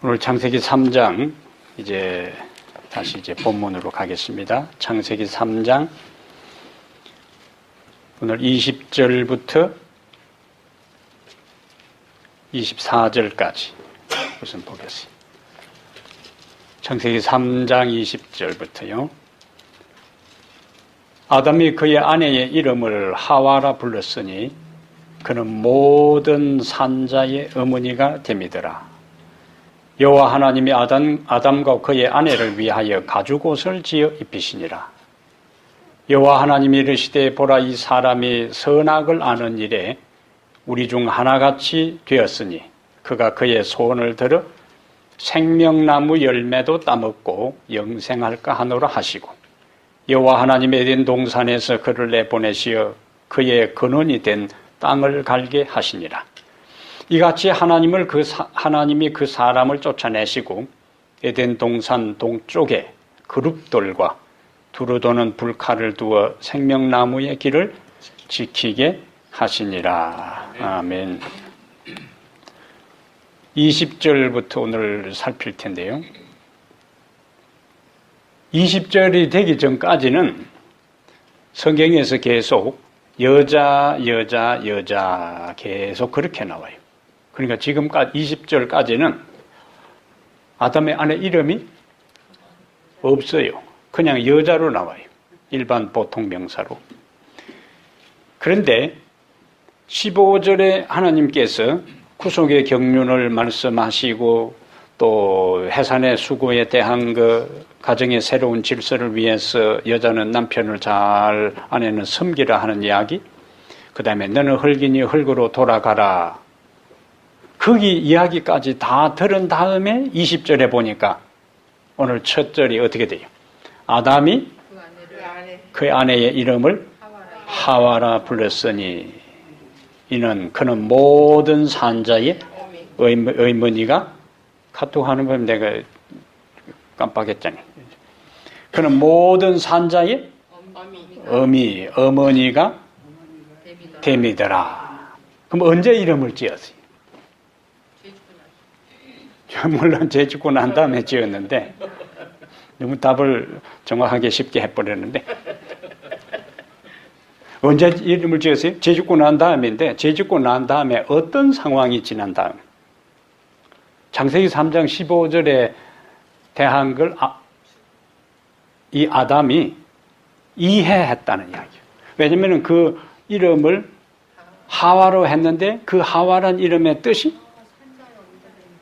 오늘 창세기 3장 이제 다시 본문으로 가겠습니다. 창세기 3장 오늘 20절부터 24절까지 우선 보겠습니다. 창세기 3장 20절부터요. 아담이 그의 아내의 이름을 하와라 불렀으니 그는 모든 산자의 어머니가 됨이더라. 여호와 하나님이 아담과 그의 아내를 위하여 가죽옷을 지어 입히시니라. 여호와 하나님이 이르시되 보라, 이 사람이 선악을 아는 일에 우리 중 하나같이 되었으니 그가 그의 손을 들어 생명나무 열매도 따먹고 영생할까 하노라 하시고, 여호와 하나님이 에덴 동산에서 그를 내보내시어 그의 근원이 된 땅을 갈게 하시니라. 이같이 하나님이 그 사람을 쫓아내시고 에덴 동산 동쪽에 그룹돌과 두루 도는 불칼을 두어 생명나무의 길을 지키게 하시니라. 아멘. 20절부터 오늘 살필 텐데요. 20절이 되기 전까지는 성경에서 계속 여자 계속 그렇게 나와요. 그러니까 지금까지 20절까지는 아담의 아내 이름이 없어요. 그냥 여자로 나와요. 일반 보통 명사로. 그런데 15절에 하나님께서 구속의 경륜을 말씀하시고 또 해산의 수고에 대한 그 가정의 새로운 질서를 위해서 여자는 남편을 잘, 아내는 섬기라 하는 이야기, 그 다음에 너는 흙이니 흙으로 돌아가라, 거기 이야기까지 다 들은 다음에 20절에 보니까 오늘 첫 절이 어떻게 돼요? 아담이 그 아내의 이름을 하와라 불렀으니 그는 모든 산자의 어머니가, 카톡하는 건 내가 깜빡했잖아요. 그는 모든 산자의 어머니가 됨이더라. 그럼 언제 이름을 지었어요? 물론 죄 짓고 난 다음에 지었는데 너무 답을 정확하게 쉽게 해버렸는데, 언제 이름을 지었어요? 죄 짓고 난 다음인데, 죄 짓고 난 다음에 어떤 상황이 지난 다음, 창세기 3장 15절에 대한 걸 이 아담이 이해했다는 이야기예요. 왜냐하면 그 이름을 하와로 했는데 그 하와란 이름의 뜻이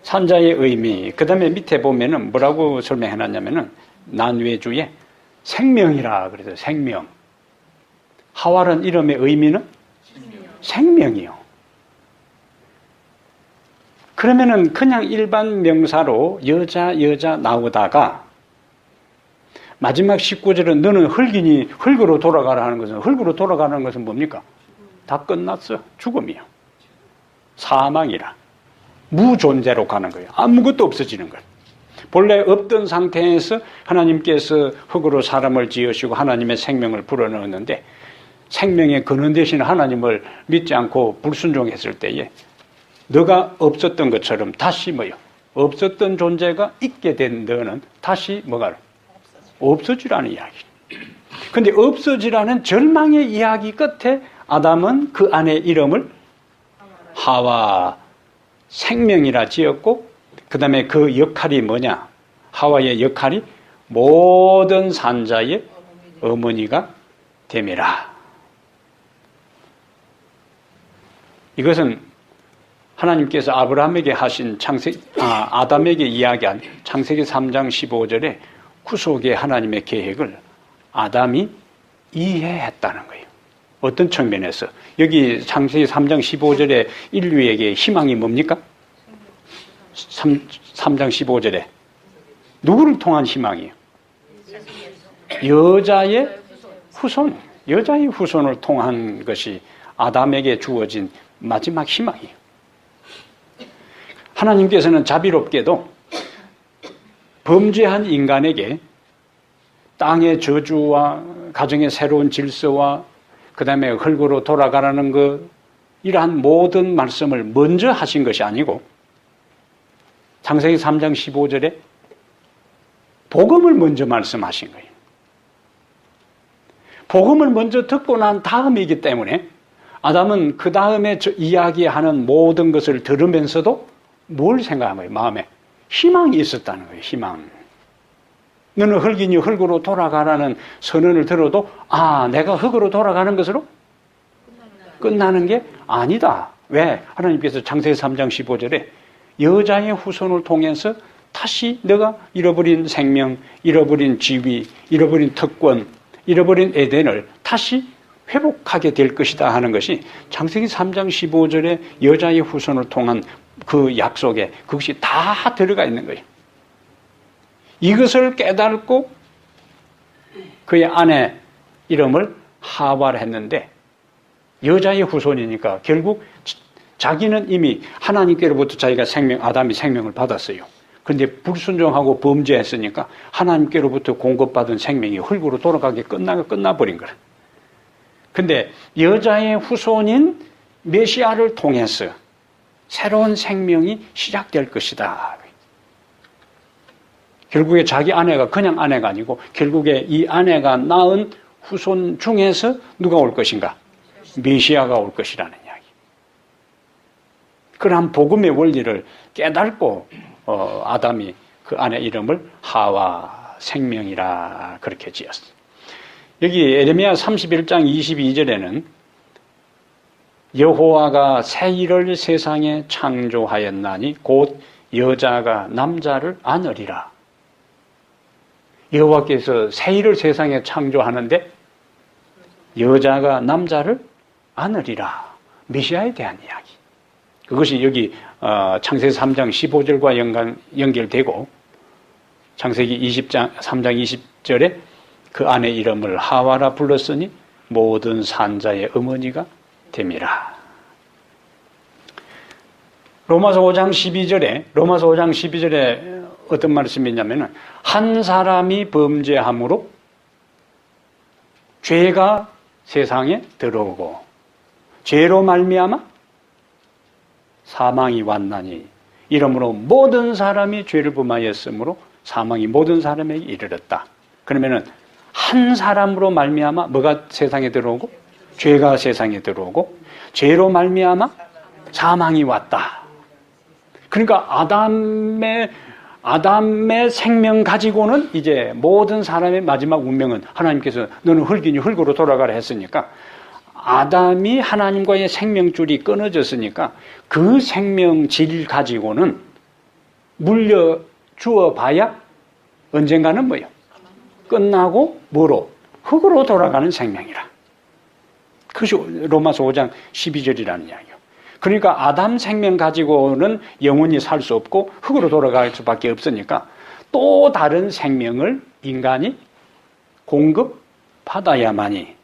산자의 의미. 그 다음에 밑에 보면은 뭐라고 설명해놨냐면은 난외주에 생명이라 그래서 생명. 하와란 이름의 의미는 생명이요. 그러면은 그냥 일반 명사로 여자 나오다가 마지막 19절은 너는 흙이니 흙으로 돌아가라 하는 것은, 흙으로 돌아가는 것은 뭡니까? 다 끝났어. 죽음이요. 사망이라. 무존재로 가는 거예요. 아무것도 없어지는 거예요. 본래 없던 상태에서 하나님께서 흙으로 사람을 지으시고 하나님의 생명을 불어넣었는데, 생명의 근원 되신 하나님을 믿지 않고 불순종했을 때에 너가 없었던 것처럼 다시 없었던 존재가 있게 된 너는 다시 없어지라는 이야기. 근데 없어지라는 절망의 이야기 끝에 아담은 그 아내의 이름을 하와, 생명이라 지었고, 그 다음에 그 역할이 뭐냐? 하와의 역할이 모든 산자의 어머니가 됨이라. 이것은 하나님께서 아브라함에게 하신 아담에게 이야기한 창세기 3장 15절에 구속의 하나님의 계획을 아담이 이해했다는 거예요. 어떤 측면에서? 여기 창세기 3장 15절에 인류에게 희망이 뭡니까? 3장 15절에 누구를 통한 희망이에요? 여자의 후손을 통한 것이 아담에게 주어진 마지막 희망이에요. 하나님께서는 자비롭게도 범죄한 인간에게 땅의 저주와 가정의 새로운 질서와 그 다음에 흙으로 돌아가라는 것, 이러한 모든 말씀을 먼저 하신 것이 아니고 창세기 3장 15절에 복음을 먼저 말씀하신 거예요. 복음을 먼저 듣고 난 다음이기 때문에 아담은 그 다음에 이야기하는 모든 것을 들으면서도 뭘 생각한 거예요? 마음에 희망이 있었다는 거예요. 희망. 너는 흙이니 흙으로 돌아가라는 선언을 들어도 내가 흙으로 돌아가는 것으로 끝나는 게 아니다. 왜? 하나님께서 창세기 3장 15절에 여자의 후손을 통해서 다시 너가 잃어버린 생명, 잃어버린 지위, 잃어버린 특권, 잃어버린 에덴을 다시 회복하게 될 것이다 하는 것이 창세기 3장 15절에 여자의 후손을 통한 그 약속에 그것이 다 들어가 있는 거예요. 이것을 깨닫고 그의 아내 이름을 하와를 했는데 여자의 후손이니까 결국 자기는 이미 하나님께로부터 자기가 아담이 생명을 받았어요. 그런데 불순종하고 범죄했으니까 하나님께로부터 공급받은 생명이 흙으로 돌아가게 끝나버린 거라. 근데 여자의 후손인 메시아를 통해서 새로운 생명이 시작될 것이다. 결국에 자기 아내가 그냥 아내가 아니고 결국에 이 아내가 낳은 후손 중에서 누가 올 것인가? 메시아가 올 것이라는 이야기. 그러한 복음의 원리를 깨닫고 아담이 그 아내 이름을 하와 생명이라 그렇게 지었어요. 여기 에레미야 31장 22절에는 여호와가 새 일을 세상에 창조하였나니 곧 여자가 남자를 안으리라. 여호와께서 새 일을 세상에 창조하는데 여자가 남자를 안으리라. 메시아에 대한 이야기. 그것이 여기 창세기 3장 15절과 연결되고 창세기 3장 20절에 그 아내 이름을 하와라 불렀으니 모든 산자의 어머니가 됨이라. 로마서 5장 12절에 어떤 말씀이 있냐면 한 사람이 범죄함으로 죄가 세상에 들어오고 죄로 말미암아 사망이 왔나니 이러므로 모든 사람이 죄를 범하였으므로 사망이 모든 사람에게 이르렀다. 그러면은 한 사람으로 말미암아 뭐가 세상에 들어오고 죄가 세상에 들어오고 죄로 말미암아 사망이 왔다. 그러니까 아담의 생명 가지고는 이제 모든 사람의 마지막 운명은 하나님께서 너는 흙이니 흙으로 돌아가라 했으니까 아담이 하나님과의 생명줄이 끊어졌으니까 그 생명질 가지고는 물려주어 봐야 언젠가는 뭐예요? 끝나고 뭐로? 흙으로 돌아가는 생명이라. 그것이 로마서 5장 12절이라는 이야기예요. 그러니까 아담 생명 가지고는 영원히 살 수 없고 흙으로 돌아갈 수밖에 없으니까 또 다른 생명을 인간이 공급받아야만이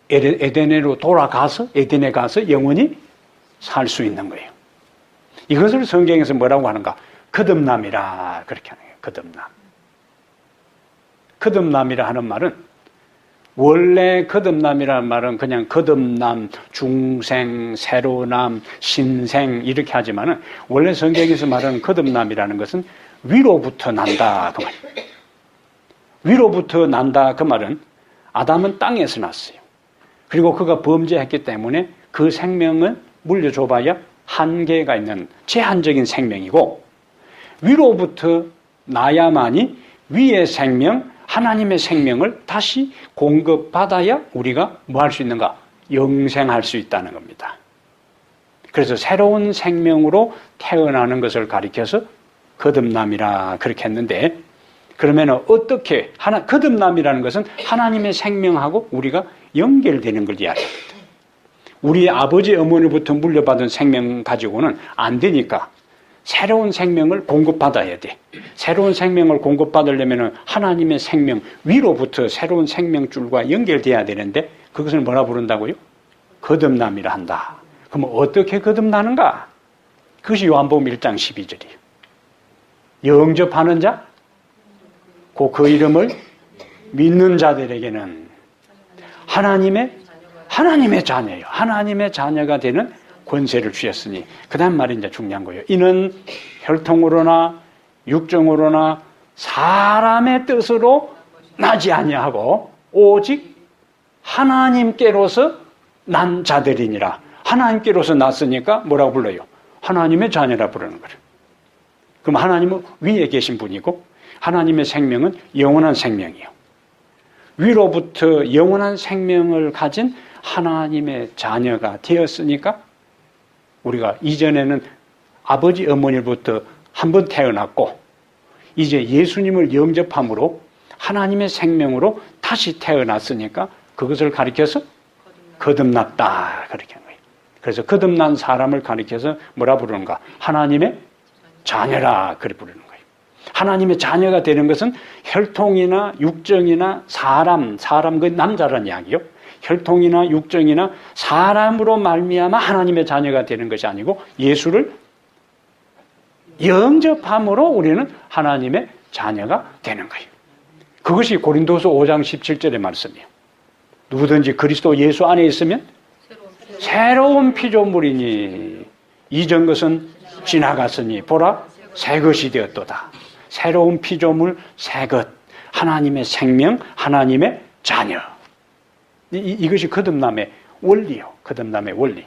에덴으로 돌아가서 에덴에 가서 영원히 살 수 있는 거예요. 이것을 성경에서 뭐라고 하는가? 거듭남이라 그렇게 하는 거예요. 거듭남. 거듭남이라 하는 말은 원래 거듭남이라는 말은 그냥 거듭남, 중생, 새로남, 신생 이렇게 하지만은 원래 성경에서 말하는 거듭남이라는 것은 위로부터 난다 그 말이에요. 위로부터 난다 그 말은 아담은 땅에서 났어요. 그리고 그가 범죄했기 때문에 그 생명은 물려줘봐야 한계가 있는 제한적인 생명이고 위로부터 나야만이 위의 생명, 하나님의 생명을 다시 공급받아야 우리가 뭐 할 수 있는가? 영생할 수 있다는 겁니다. 그래서 새로운 생명으로 태어나는 것을 가리켜서 거듭남이라 그렇게 했는데 그러면 어떻게 거듭남이라는 것은 하나님의 생명하고 우리가 연결되는 걸 이야기합니다. 우리 아버지 어머니부터 물려받은 생명 가지고는 안 되니까 새로운 생명을 공급받아야 돼. 새로운 생명을 공급받으려면 하나님의 생명 위로부터 새로운 생명줄과 연결돼야 되는데 그것을 뭐라 부른다고요? 거듭남이라 한다. 그럼 어떻게 거듭나는가? 그것이 요한복음 1장 12절이에요. 영접하는 자, 그 이름을 믿는 자들에게는 하나님의 자녀예요. 하나님의 자녀가 되는 권세를 주셨으니 그 다음 말이 이제 중요한 거예요. 이는 혈통으로나 육정으로나 사람의 뜻으로 나지 아니하고 오직 하나님께로서 난 자들이니라. 하나님께로서 났으니까 뭐라고 불러요? 하나님의 자녀라 부르는 거예요. 그럼 하나님은 위에 계신 분이고 하나님의 생명은 영원한 생명이에요. 위로부터 영원한 생명을 가진 하나님의 자녀가 되었으니까 우리가 이전에는 아버지 어머니로부터 한 번 태어났고 이제 예수님을 영접함으로 하나님의 생명으로 다시 태어났으니까 그것을 가리켜서 거듭났다 그렇게 하는 거예요. 그래서 거듭난 사람을 가리켜서 뭐라 부르는가? 하나님의 자녀라 그렇게 부르는 거예요. 하나님의 자녀가 되는 것은 혈통이나 육정이나 사람 그 남자라는 이야기요. 혈통이나 육정이나 사람으로 말미암아 하나님의 자녀가 되는 것이 아니고 예수를 영접함으로 우리는 하나님의 자녀가 되는 거예요. 그것이 고린도서 5장 17절의 말씀이에요. 누구든지 그리스도 예수 안에 있으면 새로운 피조물이니 이전 것은 지나갔으니 보라 새 것이 되었도다. 새로운 피조물 새 것, 하나님의 생명, 하나님의 자녀. 이것이 거듭남의 원리요. 거듭남의 원리.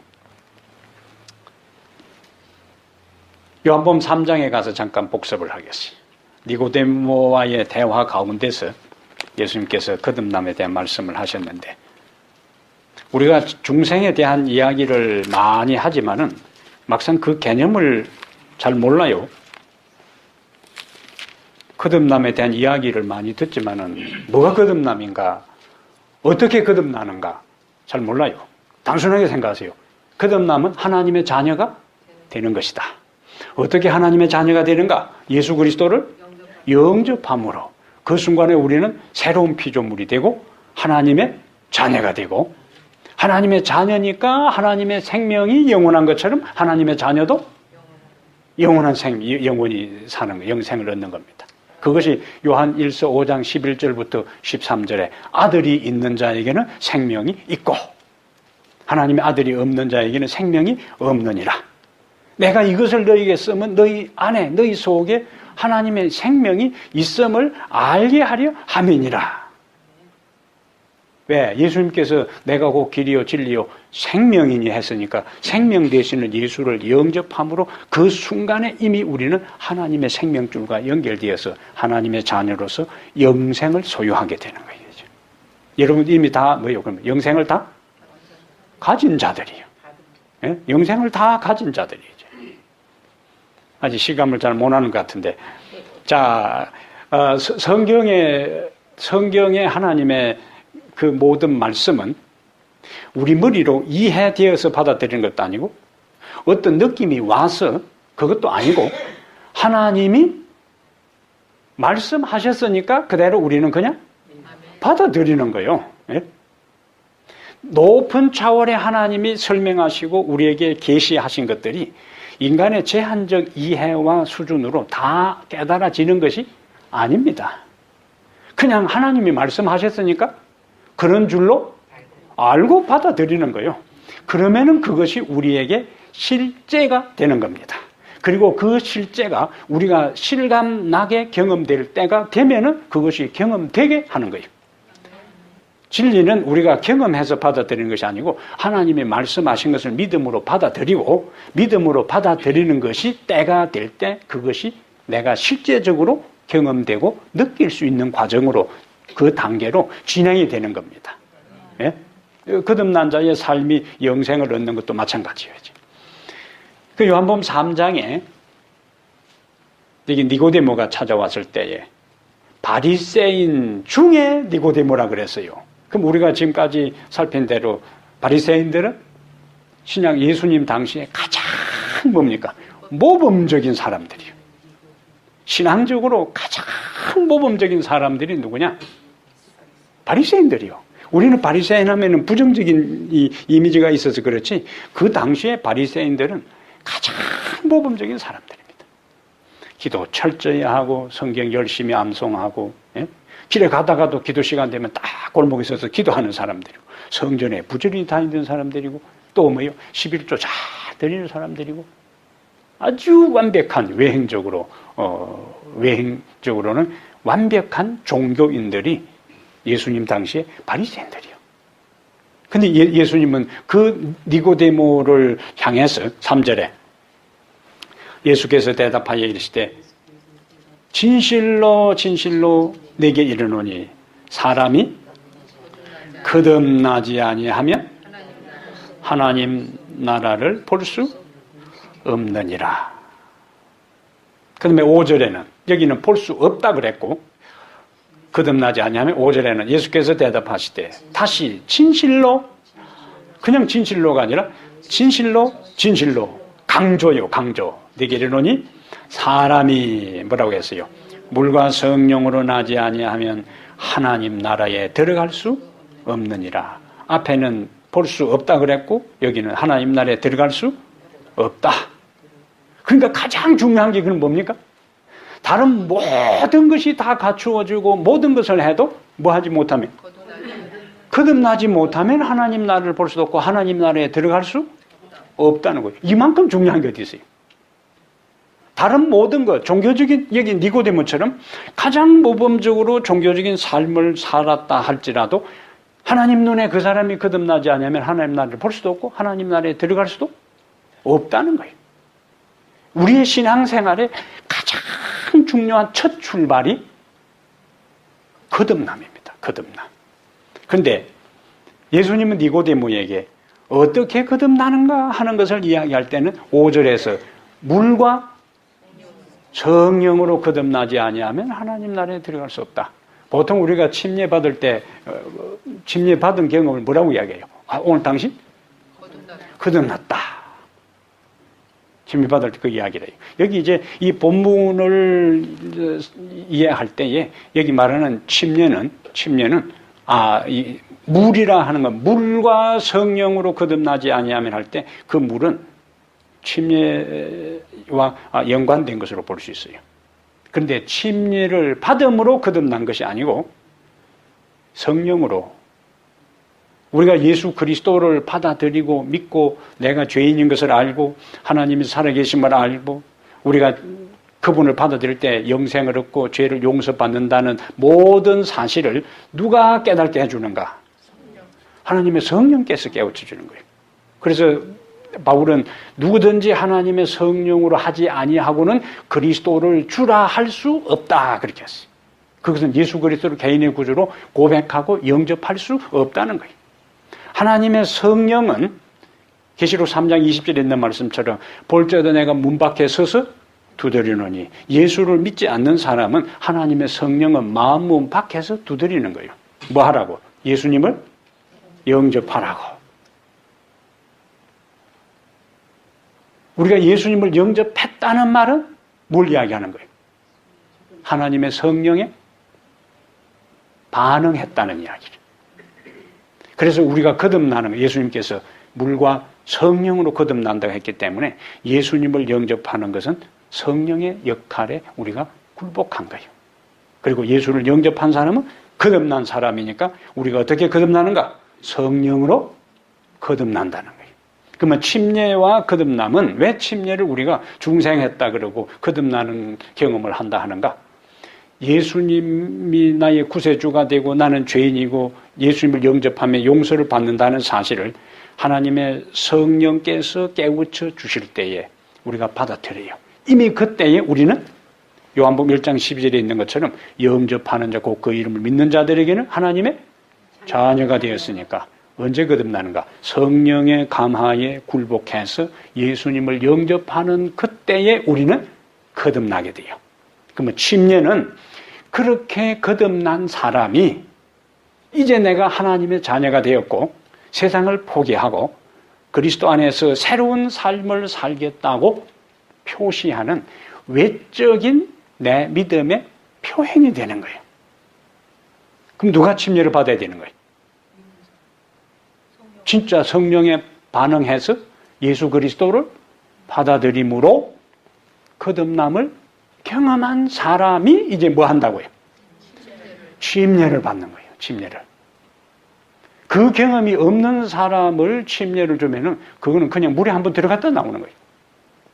요한복음 3장에 가서 잠깐 복습을 하겠습니다. 니고데모와의 대화 가운데서 예수님께서 거듭남에 대한 말씀을 하셨는데 우리가 중생에 대한 이야기를 많이 하지만은 막상 그 개념을 잘 몰라요. 거듭남에 대한 이야기를 많이 듣지만은 뭐가 거듭남인가? 어떻게 거듭나는가? 잘 몰라요. 단순하게 생각하세요. 거듭남은 하나님의 자녀가 되는 것이다. 어떻게 하나님의 자녀가 되는가? 예수 그리스도를 영접함으로 그 순간에 우리는 새로운 피조물이 되고 하나님의 자녀가 되고 하나님의 자녀니까 하나님의 생명이 영원한 것처럼 하나님의 자녀도 영원한 영원히 사는 거, 영생을 얻는 겁니다. 그것이 요한 1서 5장 11절부터 13절에 아들이 있는 자에게는 생명이 있고 하나님의 아들이 없는 자에게는 생명이 없느니라. 내가 이것을 너희에게 쓰면 너희 안에 너희 속에 하나님의 생명이 있음을 알게 하려 함이니라. 왜? 예수님께서 내가 곧 길이요 진리요 생명이니 했으니까 생명 되시는 예수를 영접함으로 그 순간에 이미 우리는 하나님의 생명줄과 연결되어서 하나님의 자녀로서 영생을 소유하게 되는 거예요. 여러분 이미 다 뭐예요? 그러면 영생을 다 가진 자들이에요. 예? 영생을 다 가진 자들이죠. 아직 실감을 잘 못하는 것 같은데, 자 성경에 하나님의 그 모든 말씀은 우리 머리로 이해되어서 받아들이는 것도 아니고 어떤 느낌이 와서 그것도 아니고 하나님이 말씀하셨으니까 그대로 우리는 그냥 받아들이는 거예요. 예? 높은 차원의 하나님이 설명하시고 우리에게 계시하신 것들이 인간의 제한적 이해와 수준으로 다 깨달아지는 것이 아닙니다. 그냥 하나님이 말씀하셨으니까 그런 줄로 알고 받아들이는 거예요. 그러면은 그것이 우리에게 실제가 되는 겁니다. 그리고 그 실제가 우리가 실감나게 경험될 때가 되면은 그것이 경험되게 하는 거예요. 진리는 우리가 경험해서 받아들이는 것이 아니고 하나님이 말씀하신 것을 믿음으로 받아들이고 믿음으로 받아들이는 것이 때가 될 때 그것이 내가 실제적으로 경험되고 느낄 수 있는 과정으로 그 단계로 진행이 되는 겁니다. 예? 거듭난 자의 삶이 영생을 얻는 것도 마찬가지예요. 그 요한복음 3장에 여기 니고데모가 찾아왔을 때에 바리새인 중에 니고데모라 그랬어요. 그럼 우리가 지금까지 살핀 대로 바리새인들은 신약 예수님 당시에 가장 뭡니까? 모범적인 사람들이에요. 신앙적으로 가장 모범적인 사람들이 누구냐? 바리새인들이요. 우리는 바리새인 하면은 부정적인 이미지가 있어서 그렇지 그 당시에 바리새인들은 가장 모범적인 사람들입니다. 기도 철저히 하고 성경 열심히 암송하고 예? 길에 가다가도 기도 시간 되면 딱 골목에 서서 기도하는 사람들이고 성전에 부지런히 다니던 사람들이고 또 뭐요? 11조 잘 드리는 사람들이고 아주 완벽한 외행적으로는 완벽한 종교인들이 예수님 당시에 바리새인들이요. 근데 예수님은 그 니고데모를 향해서 3절에 예수께서 대답하여 이르시되 진실로 진실로 내게 이르노니 사람이 거듭나지 아니하면 하나님 나라를 볼 수 없느니라. 그 다음에 5절에는 여기는 볼 수 없다 그랬고 거듭나지 아니하면 5절에는 예수께서 대답하시되 다시 진실로 그냥 진실로가 아니라 진실로 강조요 강조 내게 이르노니 사람이 뭐라고 했어요? 물과 성령으로 나지 아니하면 하나님 나라에 들어갈 수 없느니라. 앞에는 볼 수 없다 그랬고 여기는 하나님 나라에 들어갈 수 없다. 그러니까 가장 중요한 게 그건 뭡니까? 다른 모든 것이 다 갖추어지고 모든 것을 해도 뭐 하지 못하면 거듭나지 못하면 하나님 나라를 볼 수도 없고 하나님 나라에 들어갈 수 없다는 거예요. 이만큼 중요한 게 어디 있어요? 다른 모든 것, 종교적인 여기 니고데모처럼 가장 모범적으로 종교적인 삶을 살았다 할지라도 하나님 눈에 그 사람이 거듭나지 않으면 하나님 나라를 볼 수도 없고 하나님 나라에 들어갈 수도 없다는 거예요. 우리의 신앙생활의 가장 중요한 첫 출발이 거듭남입니다. 거듭남. 그런데 예수님은 니고데모에게 어떻게 거듭나는가 하는 것을 이야기할 때는 5절에서 물과 성령으로 거듭나지 아니하면 하나님 나라에 들어갈 수 없다. 보통 우리가 침례받을 때 침례받은 경험을 뭐라고 이야기해요? 오늘 당신 거듭났다. 침례받을 때 그 이야기를 해요. 여기 이제 이 본문을 이해할 때에 여기 말하는 침례는 이 물이라 하는 건 물과 성령으로 거듭나지 아니하면 할 때 그 물은 침례와 연관된 것으로 볼 수 있어요. 그런데 침례를 받음으로 거듭난 것이 아니고 성령으로 우리가 예수 그리스도를 받아들이고 믿고 내가 죄인인 것을 알고 하나님이 살아계심을 알고 우리가 그분을 받아들일 때 영생을 얻고 죄를 용서받는다는 모든 사실을 누가 깨닫게 해주는가? 하나님의 성령께서 깨우쳐 주는 거예요. 그래서 바울은 누구든지 하나님의 성령으로 하지 아니하고는 그리스도를 주라 할 수 없다 그렇게 했어요. 그것은 예수 그리스도를 개인의 구주로 고백하고 영접할 수 없다는 거예요. 하나님의 성령은 계시록 3장 20절에 있는 말씀처럼 볼때도 내가 문 밖에 서서 두드리노니 예수를 믿지 않는 사람은 하나님의 성령은 마음 문 밖에서 두드리는 거예요. 뭐 하라고? 예수님을 영접하라고. 우리가 예수님을 영접했다는 말은 뭘 이야기하는 거예요? 하나님의 성령에 반응했다는 이야기죠. 그래서 우리가 거듭나는 거, 예수님께서 물과 성령으로 거듭난다고 했기 때문에 예수님을 영접하는 것은 성령의 역할에 우리가 굴복한 거예요. 그리고 예수를 영접한 사람은 거듭난 사람이니까 우리가 어떻게 거듭나는가? 성령으로 거듭난다는 거예요. 그러면 침례와 거듭남은 왜 침례를 우리가 중생했다 그러고 거듭나는 경험을 한다 하는가? 예수님이 나의 구세주가 되고 나는 죄인이고 예수님을 영접하며 용서를 받는다는 사실을 하나님의 성령께서 깨우쳐 주실 때에 우리가 받아들여요. 이미 그때에 우리는 요한복음 1장 12절에 있는 것처럼 영접하는 자 곧 그 이름을 믿는 자들에게는 하나님의 자녀가 되었으니까 언제 거듭나는가? 성령의 감화에 굴복해서 예수님을 영접하는 그때에 우리는 거듭나게 돼요. 그러면 침례는 그렇게 거듭난 사람이 이제 내가 하나님의 자녀가 되었고 세상을 포기하고 그리스도 안에서 새로운 삶을 살겠다고 표시하는 외적인 내 믿음의 표현이 되는 거예요. 그럼 누가 침례를 받아야 되는 거예요? 진짜 성령에 반응해서 예수 그리스도를 받아들임으로 거듭남을 경험한 사람이 이제 뭐 한다고요? 침례를 받는 거예요. 침례를. 그 경험이 없는 사람을 침례를 주면은 그거는 그냥 물에 한번 들어갔다 나오는 거예요.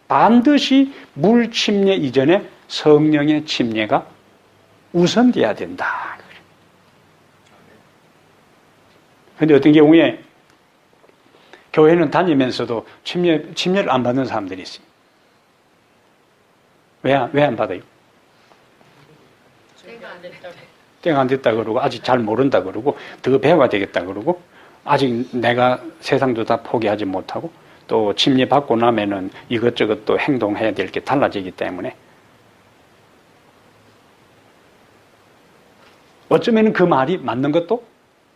반드시 물 침례 이전에 성령의 침례가 우선돼야 된다. 그런데 어떤 경우에 교회는 다니면서도 침례를 안 받는 사람들이 있어요. 왜 안 받아요? 때가 안 됐다 그러고, 아직 잘 모른다 그러고, 더 배워야 되겠다 그러고, 아직 내가 세상도 다 포기하지 못하고, 또 침례 받고 나면은 이것저것 또 행동해야 될 게 달라지기 때문에, 어쩌면 그 말이 맞는 것도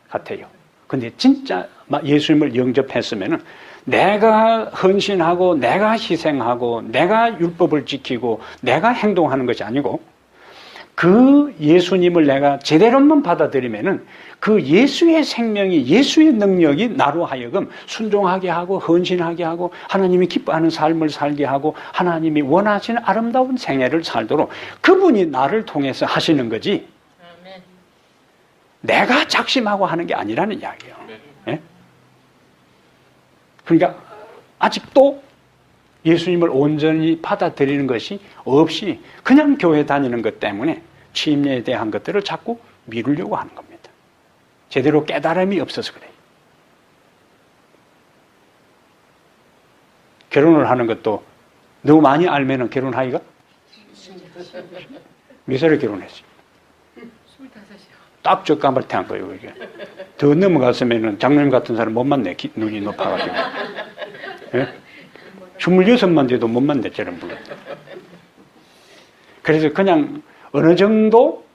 같아요. 근데 진짜 예수님을 영접했으면은 내가 헌신하고 내가 희생하고 내가 율법을 지키고 내가 행동하는 것이 아니고 그 예수님을 내가 제대로만 받아들이면은 그 예수의 생명이 예수의 능력이 나로 하여금 순종하게 하고 헌신하게 하고 하나님이 기뻐하는 삶을 살게 하고 하나님이 원하시는 아름다운 생애를 살도록 그분이 나를 통해서 하시는 거지 내가 작심하고 하는 게 아니라는 이야기예요. 예? 그러니까 아직도 예수님을 온전히 받아들이는 것이 없이 그냥 교회 다니는 것 때문에 침례에 대한 것들을 자꾸 미루려고 하는 겁니다. 제대로 깨달음이 없어서 그래요. 결혼을 하는 것도 너무 많이 알면은 결혼하기가 몇 살에 결혼했어요? 25이요. 딱 적감발태한 거예요, 이게. 더 넘어갔으면은 장로님 같은 사람 못 만내, 눈이 높아가지고. 예? 26만 돼도 못 만났잖아요, 물론. 그래서 그냥 어느 정도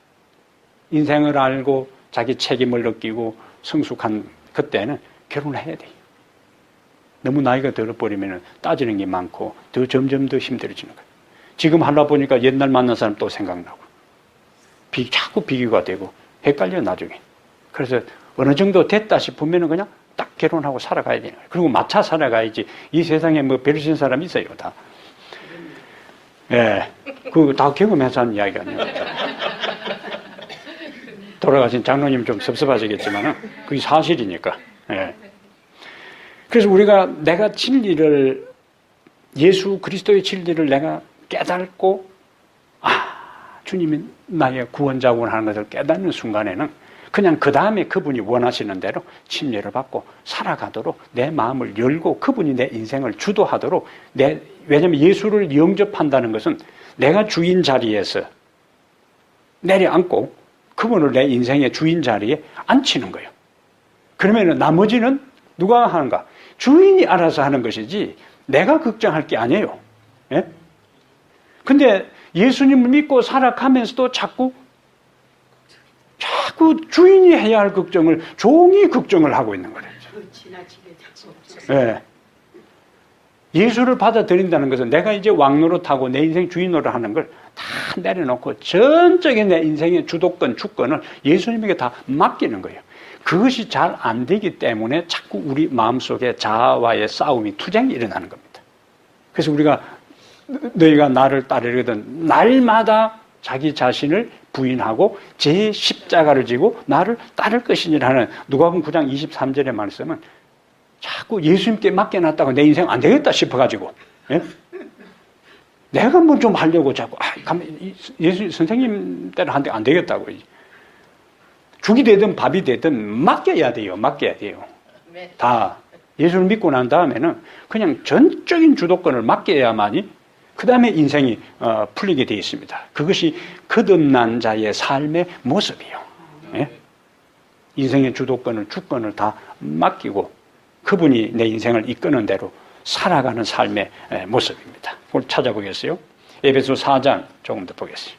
인생을 알고 자기 책임을 느끼고 성숙한 그때는 결혼을 해야 돼요. 너무 나이가 들어버리면 따지는 게 많고 더 점점 더 힘들어지는 거예요. 지금 하다 보니까 옛날 만난 사람 또 생각나고 자꾸 비교가 되고 헷갈려 나중에. 그래서 어느 정도 됐다 싶으면 그냥 딱 결혼하고 살아가야 되는 거예요. 그리고 맞춰 살아가야지. 이 세상에 뭐 별신 사람 있어요, 다. 예. 그거 다 경험해서 하는 이야기가 아니에요. 돌아가신 장로님 좀 섭섭하시겠지만, 그게 사실이니까. 예. 그래서 우리가 내가 진리를, 예수 그리스도의 진리를 내가 깨닫고, 주님이 나의 구원자군 하는 것을 깨닫는 순간에는 그냥 그 다음에 그분이 원하시는 대로 침례를 받고 살아가도록 내 마음을 열고 그분이 내 인생을 주도하도록 왜냐하면 예수를 영접한다는 것은 내가 주인 자리에서 내려앉고 그분을 내 인생의 주인 자리에 앉히는 거예요. 그러면 나머지는 누가 하는가? 주인이 알아서 하는 것이지 내가 걱정할 게 아니에요. 예? 근데 예수님을 믿고 살아가면서도 자꾸 주인이 해야 할 걱정을 종이 걱정을 하고 있는 거예요. 예. 예수를 받아들인다는 것은 내가 이제 왕노릇하고 내 인생 주인으로 하는 걸 다 내려놓고 전적인 내 인생의 주도권, 주권을 예수님에게 다 맡기는 거예요. 그것이 잘 안 되기 때문에 자꾸 우리 마음속에 자아와의 싸움이, 투쟁이 일어나는 겁니다. 그래서 우리가 너희가 나를 따르거든 날마다 자기 자신을 부인하고 제 십자가를 지고 나를 따를 것이니라는 누가복음 9장 23절의 말씀은 자꾸 예수님께 맡겨놨다고 내 인생 안 되겠다 싶어가지고 예? 내가 뭐 좀 하려고 자꾸 예수 선생님 때는 한데 안 되겠다고 죽이 되든 밥이 되든 맡겨야 돼요. 맡겨야 돼요. 다 예수를 믿고 난 다음에는 그냥 전적인 주도권을 맡겨야만이 그 다음에 인생이 풀리게 되어 있습니다. 그것이 거듭난 자의 삶의 모습이에요. 예? 인생의 주도권을, 주권을 다 맡기고 그분이 내 인생을 이끄는 대로 살아가는 삶의 모습입니다. 오늘 찾아보겠어요. 에베소 4장 조금 더 보겠어요.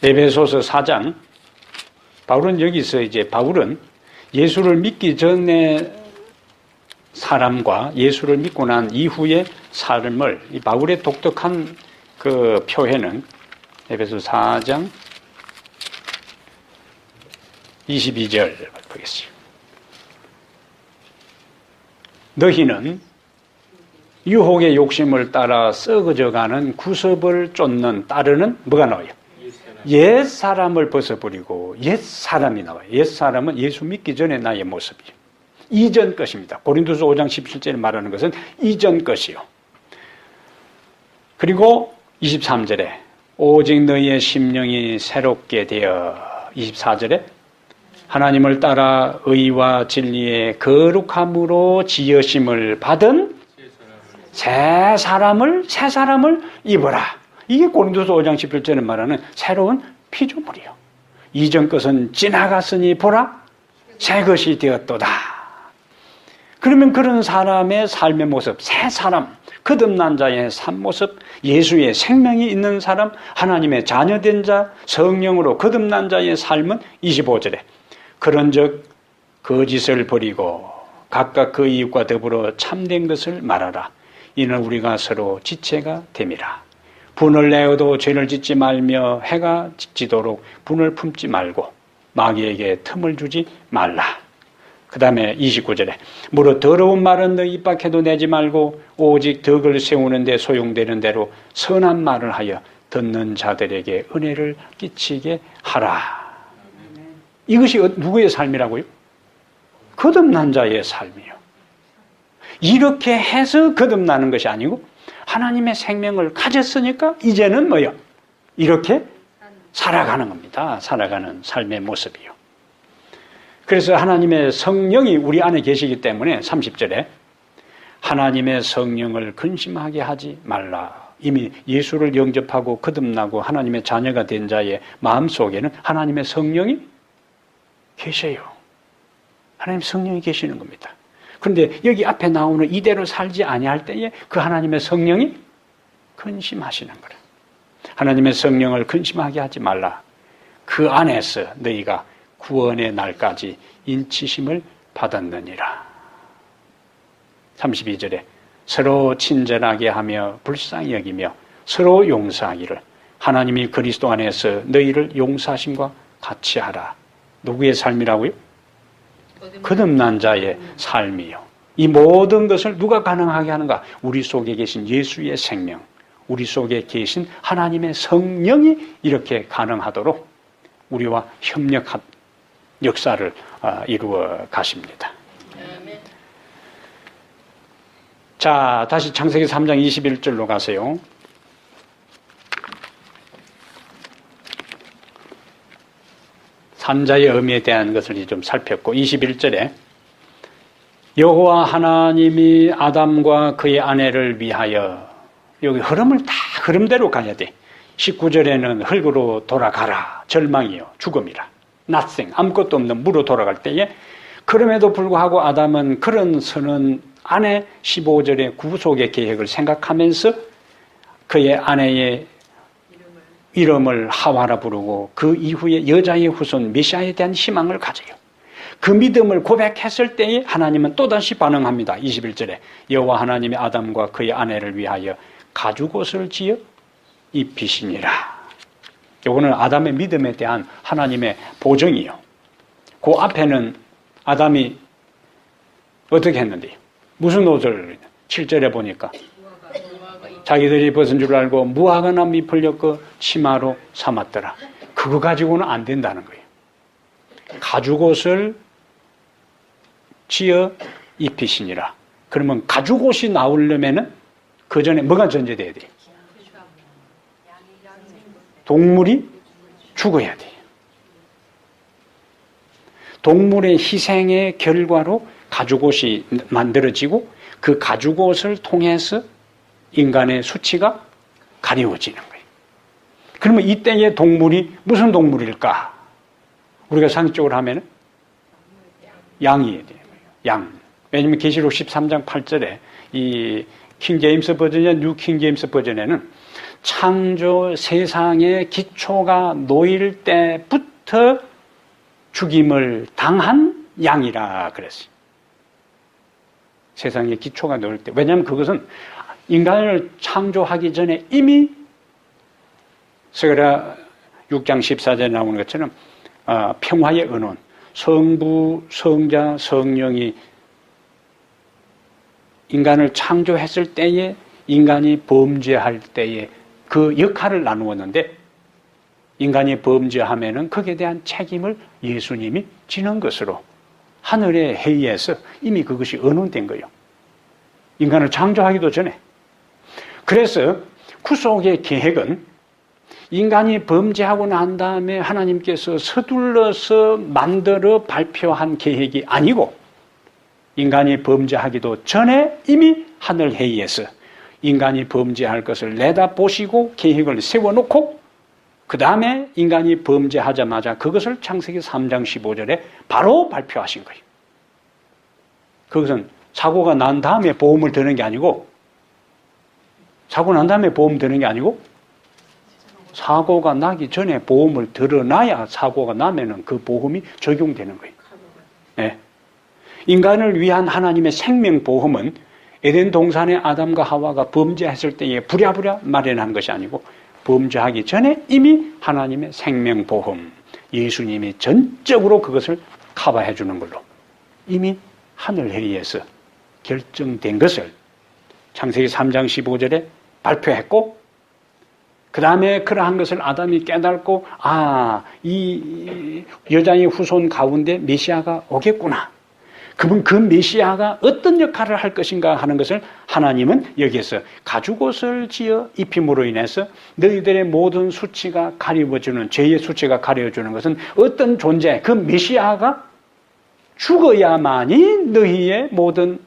에베소서 4장 바울은 여기서 바울은 예수를 믿기 전에 사람과 예수를 믿고 난 이후의 삶을 이 바울의 독특한 그 표현은 에베소 4장 22절 보겠습니다. 너희는 유혹의 욕심을 따라 썩어져가는 구습을 쫓는 따르는 뭐가 나와요? 옛 사람을 벗어버리고 옛 사람이 나와요. 옛 사람은 예수 믿기 전에 나의 모습이에요. 이전 것입니다. 고린도서 5장 17절에 말하는 것은 이전 것이요. 그리고 23절에 오직 너희의 심령이 새롭게 되어 24절에 하나님을 따라 의와 진리의 거룩함으로 지으심을 받은 새 사람을 입어라. 이게 고린도서 5장 17절에 말하는 새로운 피조물이요. 이전 것은 지나갔으니 보라 새 것이 되었도다. 그러면 그런 사람의 삶의 모습, 새 사람, 거듭난 자의 삶 모습, 예수의 생명이 있는 사람, 하나님의 자녀된 자, 성령으로 거듭난 자의 삶은 25절에 그런즉 거짓을 버리고 각각 그 이웃과 더불어 참된 것을 말하라. 이는 우리가 서로 지체가 됨이라. 분을 내어도 죄를 짓지 말며 해가 지도록 분을 품지 말고 마귀에게 틈을 주지 말라. 그 다음에 29절에 무릇 더러운 말은 너희 입 밖에도 내지 말고 오직 덕을 세우는 데 소용되는 대로 선한 말을 하여 듣는 자들에게 은혜를 끼치게 하라. 이것이 누구의 삶이라고요? 거듭난 자의 삶이요. 이렇게 해서 거듭나는 것이 아니고 하나님의 생명을 가졌으니까 이제는 뭐요? 이렇게 살아가는 겁니다. 살아가는 삶의 모습이요. 그래서 하나님의 성령이 우리 안에 계시기 때문에 30절에 하나님의 성령을 근심하게 하지 말라. 이미 예수를 영접하고 거듭나고 하나님의 자녀가 된 자의 마음속에는 하나님의 성령이 계셔요. 하나님 성령이 계시는 겁니다. 그런데 여기 앞에 나오는 이대로 살지 아니할 때에 그 하나님의 성령이 근심하시는 거라. 하나님의 성령을 근심하게 하지 말라. 그 안에서 너희가 구원의 날까지 인치심을 받았느니라. 32절에 서로 친절하게 하며 불쌍히 여기며 서로 용서하기를 하나님이 그리스도 안에서 너희를 용서하심과 같이 하라. 누구의 삶이라고요? 거듭난 자의 삶이요. 이 모든 것을 누가 가능하게 하는가? 우리 속에 계신 예수의 생명, 우리 속에 계신 하나님의 성령이 이렇게 가능하도록 우리와 협력한 역사를 이루어 가십니다. 자, 다시 창세기 3장 21절로 가세요. 산자의 의미에 대한 것을 좀 살폈고 21절에 여호와 하나님이 아담과 그의 아내를 위하여 여기 흐름을 다 흐름대로 가야 돼. 19절에는 흙으로 돌아가라. 절망이요. 죽음이라. nothing. 아무것도 없는 무로 돌아갈 때에 그럼에도 불구하고 아담은 그런 선언 안에 15절의 구속의 계획을 생각하면서 그의 아내의 이름을 하와라 부르고 그 이후에 여자의 후손 메시아에 대한 희망을 가져요. 그 믿음을 고백했을 때에 하나님은 또다시 반응합니다. 21절에 여호와 하나님이 아담과 그의 아내를 위하여 가죽옷을 지어 입히시니라. 이거는 아담의 믿음에 대한 하나님의 보증이요. 그 앞에는 아담이 어떻게 했는데요? 무슨 옷을 7절에 보니까 자기들이 벗은 줄 알고 무화과 나무 잎을 엮어 치마로 삼았더라. 그거 가지고는 안 된다는 거예요. 가죽옷을 지어 입히시니라. 그러면 가죽옷이 나오려면은 그 전에 뭐가 전제돼야 돼요? 동물이 죽어야 돼요. 동물의 희생의 결과로 가죽옷이 만들어지고 그 가죽옷을 통해서 인간의 수치가 가려워지는 거예요. 그러면 이때의 동물이 무슨 동물일까? 우리가 상식적으로 하면 양이 돼요. 양. 왜냐하면 계시록 13장 8절에 이 킹제임스 버전이나 뉴 킹제임스 버전에는 창조 세상의 기초가 놓일 때부터 죽임을 당한 양이라 그랬어요. 세상의 기초가 놓일 때. 왜냐하면 그것은 인간을 창조하기 전에 이미 스가랴 6장 14절에 나오는 것처럼 평화의 언원, 성부, 성자, 성령이 인간을 창조했을 때에 인간이 범죄할 때에 그 역할을 나누었는데 인간이 범죄하면은 거기에 대한 책임을 예수님이 지는 것으로 하늘의 회의에서 이미 그것이 언론된 거예요. 인간을 창조하기도 전에. 그래서 구속의 계획은 인간이 범죄하고 난 다음에 하나님께서 서둘러서 만들어 발표한 계획이 아니고 인간이 범죄하기도 전에 이미 하늘 회의에서 인간이 범죄할 것을 내다보시고 계획을 세워놓고 그 다음에 인간이 범죄하자마자 그것을 창세기 3장 15절에 바로 발표하신 거예요. 그것은 사고가 난 다음에 보험을 드는 게 아니고 사고 난 다음에 보험 드는 게 아니고 사고가 나기 전에 보험을 들어놔야 사고가 나면은 그 보험이 적용되는 거예요. 네. 인간을 위한 하나님의 생명보험은 에덴 동산의 아담과 하와가 범죄했을 때에 부랴부랴 마련한 것이 아니고 범죄하기 전에 이미 하나님의 생명보험, 예수님이 전적으로 그것을 커버해 주는 걸로 이미 하늘회의에서 결정된 것을 창세기 3장 15절에 발표했고 그 다음에 그러한 것을 아담이 깨닫고 이 여자의 후손 가운데 메시아가 오겠구나. 그분 그 메시아가 어떤 역할을 할 것인가 하는 것을 하나님은 여기에서 가죽옷을 지어 입힘으로 인해서 너희들의 모든 수치가 가려워주는 죄의 수치가 가려워주는 것은 어떤 존재 그 메시아가 죽어야만이 너희의 모든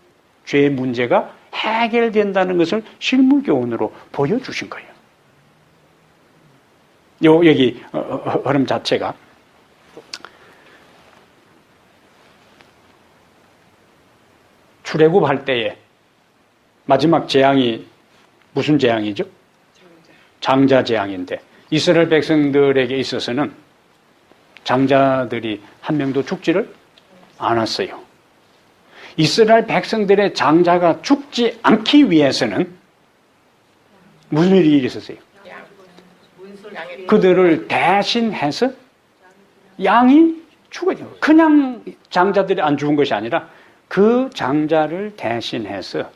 죄의 문제가 해결된다는 것을 실무교훈으로 보여주신 거예요. 여기 흐름 자체가 출애굽할 때에 마지막 재앙이 무슨 재앙이죠? 장자 재앙인데 이스라엘 백성들에게 있어서는 장자들이 한 명도 죽지를 않았어요. 이스라엘 백성들의 장자가 죽지 않기 위해서는 무슨 일이 있었어요? 그들을 대신해서 양이 죽어요. 그냥 장자들이 안 죽은 것이 아니라 그 장자를 대신해서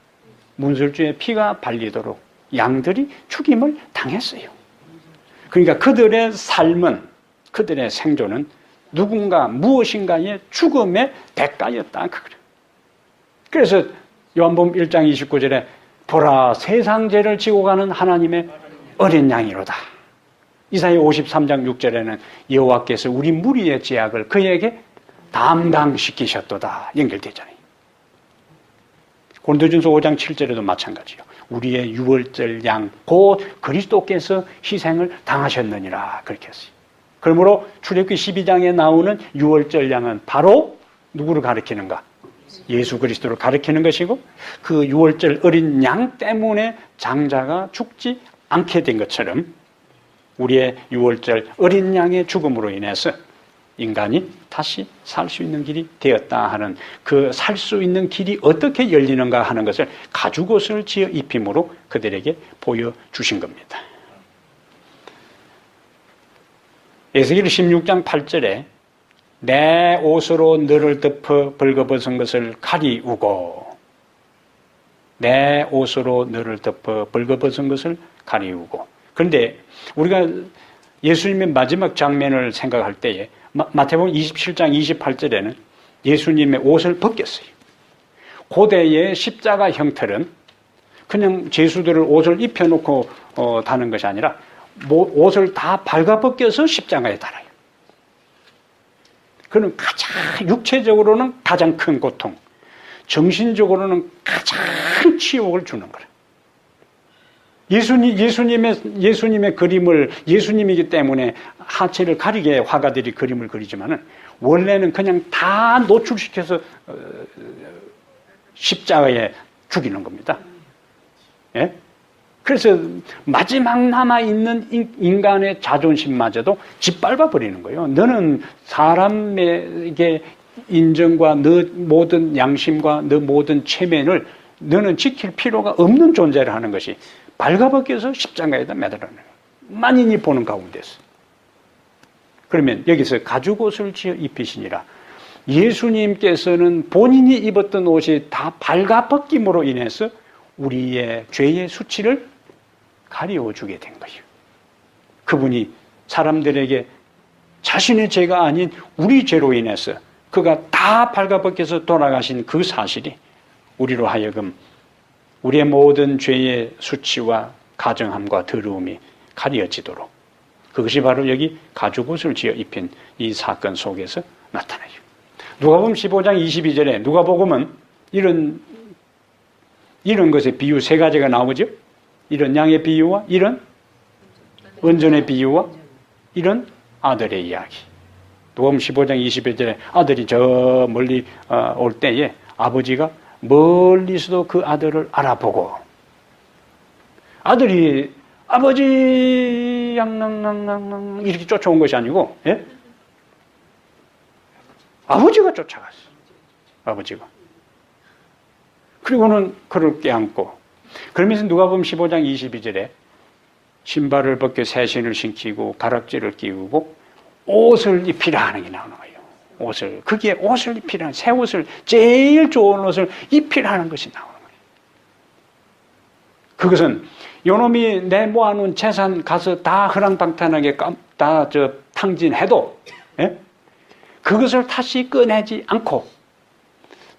문설주의 피가 발리도록 양들이 죽임을 당했어요. 그러니까 그들의 삶은, 그들의 생존은 누군가 무엇인가의 죽음의 대가였다. 그래서 요한복음 1장 29절에 보라 세상 죄를 지고 가는 하나님의 어린 양이로다. 이사야 53장 6절에는 여호와께서 우리 무리의 죄악을 그에게 담당시키셨도다 연결되잖아요. 고린도전서 5장 7절에도 마찬가지요. 우리의 유월절 양 곧 그리스도께서 희생을 당하셨느니라 그렇게 했어요. 그러므로 출애굽기 12장에 나오는 유월절 양은 바로 누구를 가리키는가? 예수 그리스도를 가리키는 것이고 그 유월절 어린 양 때문에 장자가 죽지 않게 된 것처럼 우리의 유월절 어린 양의 죽음으로 인해서 인간이 다시 살 수 있는 길이 되었다 하는 그 살 수 있는 길이 어떻게 열리는가 하는 것을 가죽옷을 지어 입힘으로 그들에게 보여주신 겁니다. 에스겔 16장 8절에 내 옷으로 너를 덮어 벌거벗은 것을 가리우고 내 옷으로 너를 덮어 벌거벗은 것을 가리우고 그런데 우리가 예수님의 마지막 장면을 생각할 때에 마태복음 27장 28절에는 예수님의 옷을 벗겼어요. 고대의 십자가 형틀은 그냥 제수들을 옷을 입혀놓고 다는 것이 아니라 옷을 다 발가벗겨서 십자가에 달아요. 그는 가장 육체적으로는 가장 큰 고통, 정신적으로는 가장 치욕을 주는 거예요. 예수님의 그림을 예수님이기 때문에 하체를 가리게 화가들이 그림을 그리지만은 원래는 그냥 다 노출시켜서 십자가에 죽이는 겁니다. 예? 그래서 마지막 남아있는 인간의 자존심마저도 짓밟아 버리는 거예요. 너는 사람에게 인정과 너 모든 양심과 너 모든 체면을 너는 지킬 필요가 없는 존재를 하는 것이 발가벗겨서 십자가에다 매달아는 거예요. 만인이 보는 가운데서. 그러면 여기서 가죽옷을 지어 입히시니라. 예수님께서는 본인이 입었던 옷이 다 발가벗김으로 인해서 우리의 죄의 수치를 가리워주게 된 거예요. 그분이 사람들에게 자신의 죄가 아닌 우리 죄로 인해서 그가 다 발가벗겨서 돌아가신 그 사실이 우리로 하여금 우리의 모든 죄의 수치와 가정함과 더러움이 가려지도록, 그것이 바로 여기 가죽옷을 지어 입힌 이 사건 속에서 나타나요. 누가복음 15장 22절에 누가복음은 이런 것의 비유 세 가지가 나오죠. 이런 양의 비유와 이런 은전의 비유와 이런 아들의 이야기. 누가복음 15장 21절에 아들이 저 멀리 올 때에 아버지가 멀리서도 그 아들을 알아보고, 아들이 아버지 양랑랑랑랑 이렇게 쫓아온 것이 아니고, 예? 아버지가 쫓아갔어. 아버지가. 그리고는 그를 껴안고, 그러면서 누가복음 15장 22절에 신발을 벗겨 새 신을 신기고 가락지를 끼우고 옷을 입히라 하는 게 나오는 거예요. 옷을. 그게 옷을 입히라, 새 옷을, 제일 좋은 옷을 입히라는 것이 나오는 거예요. 그것은 요놈이 내 모아놓은 재산 가서 다 허랑방탕하게 다 탕진해도, 예? 그것을 다시 꺼내지 않고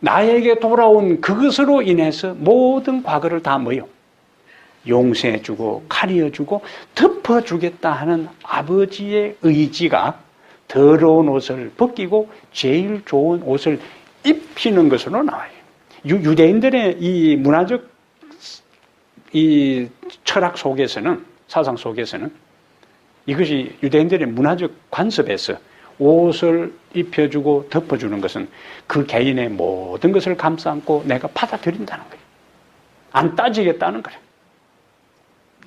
나에게 돌아온 그것으로 인해서 모든 과거를 다 뭐요? 용서해주고 가려주고 덮어주겠다 하는 아버지의 의지가 더러운 옷을 벗기고 제일 좋은 옷을 입히는 것으로 나와요. 유대인들의 이 문화적 이 철학 속에서는, 사상 속에서는 이것이 유대인들의 문화적 관습에서 옷을 입혀주고 덮어주는 것은 그 개인의 모든 것을 감싸안고 내가 받아들인다는 거예요. 안 따지겠다는 거예요.